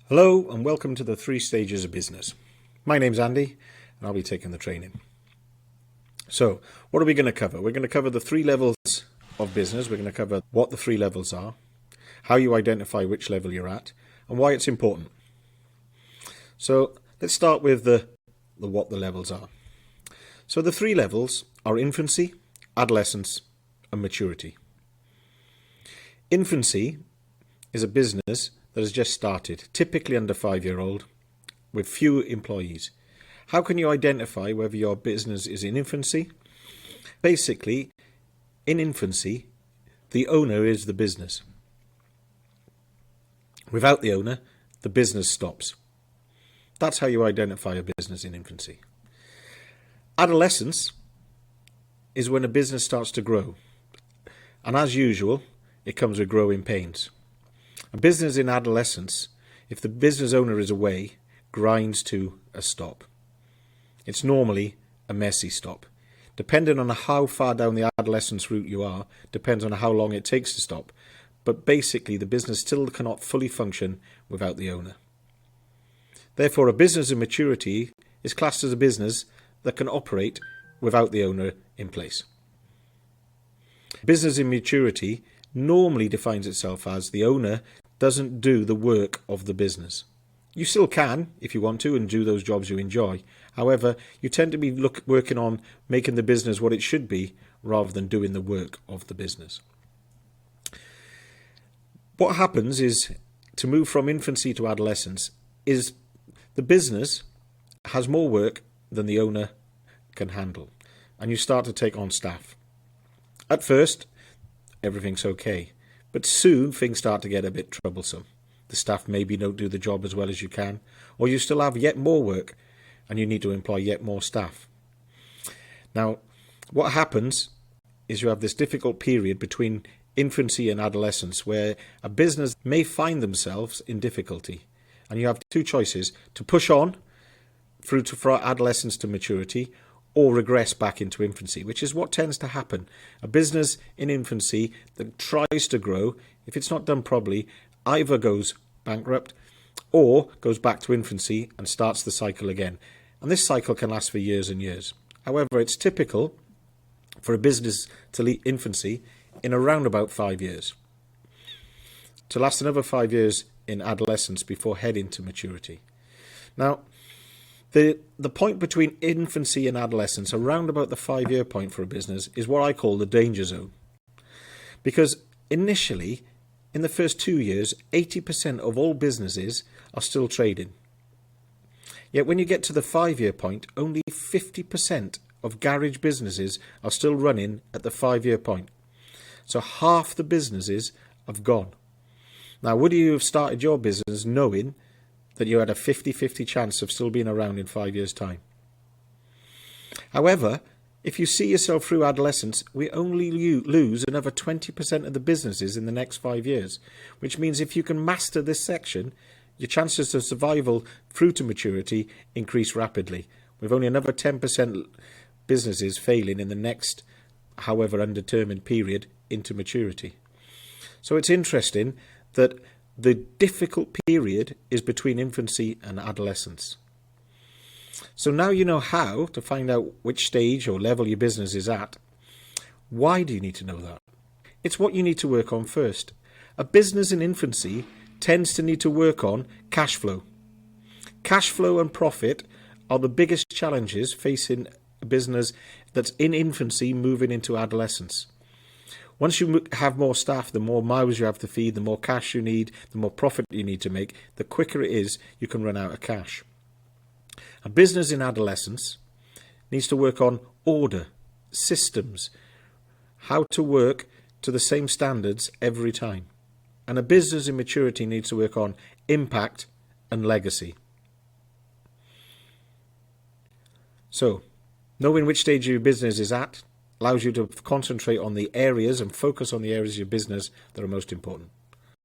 Hello and welcome to the 3 stages of business. My name's Andy and I'll be taking the training. So what are we going to cover? We're going to cover the 3 levels of business. We're going to cover what the 3 levels are, how you identify which level you're at, and why it's important. So let's start with the what the levels are. So the 3 levels are infancy, adolescence, and maturity. Infancy is a business that has just started, typically under 5-year-old, with few employees. How can you identify whether your business is in infancy? Basically, in infancy, the owner is the business. Without the owner, the business stops. That's how you identify a business in infancy. Adolescence is when a business starts to grow. And as usual, it comes with growing pains. A business in adolescence, if the business owner is away, grinds to a stop. It's normally a messy stop. Depending on how far down the adolescence route you are, depends on how long it takes to stop. But basically, the business still cannot fully function without the owner. Therefore, a business in maturity is classed as a business that can operate without the owner in place. Business in maturity normally defines itself as the owner doesn't do the work of the business. You still can, if you want to, and do those jobs you enjoy. However, you tend to be working on making the business what it should be rather than doing the work of the business. What happens is, to move from infancy to adolescence, is the business has more work than the owner can handle, and you start to take on staff. At first, everything's okay, but soon things start to get a bit troublesome. The staff maybe don't do the job as well as you can, or you still have yet more work and you need to employ yet more staff. Now, what happens is you have this difficult period between infancy and adolescence where a business may find themselves in difficulty, and you have 2 choices: to push on through to adolescence to maturity, or regress back into infancy, which is what tends to happen. A business in infancy that tries to grow, if it's not done properly, either goes bankrupt or goes back to infancy and starts the cycle again. And this cycle can last for years and years. However, it's typical for a business to leave infancy in around about 5 years, to last another 5 years in adolescence before heading to maturity. Now, the point between infancy and adolescence, around about the 5-year point for a business, is what I call the danger zone. Because initially, in the first 2 years, 80% of all businesses are still trading. Yet when you get to the 5-year point, only 50% of garage businesses are still running at the 5-year point. So half the businesses have gone. Now, would you have started your business knowing that you had a 50-50 chance of still being around in 5 years' time? However, if you see yourself through adolescence, we only lose another 20% of the businesses in the next 5 years, which means if you can master this section, your chances of survival through to maturity increase rapidly, with only another 10% businesses failing in the next, however undetermined period, into maturity. So it's interesting that the difficult period is between infancy and adolescence. So now you know how to find out which stage or level your business is at. Why do you need to know that? It's what you need to work on first. A business in infancy tends to need to work on cash flow. Cash flow and profit are the biggest challenges facing a business that's in infancy moving into adolescence. Once you have more staff, the more miles you have to feed, the more cash you need, the more profit you need to make, the quicker it is you can run out of cash. A business in adolescence needs to work on order, systems, how to work to the same standards every time. And a business in maturity needs to work on impact and legacy. So, knowing which stage your business is at allows you to concentrate on the areas and focus on the areas of your business that are most important.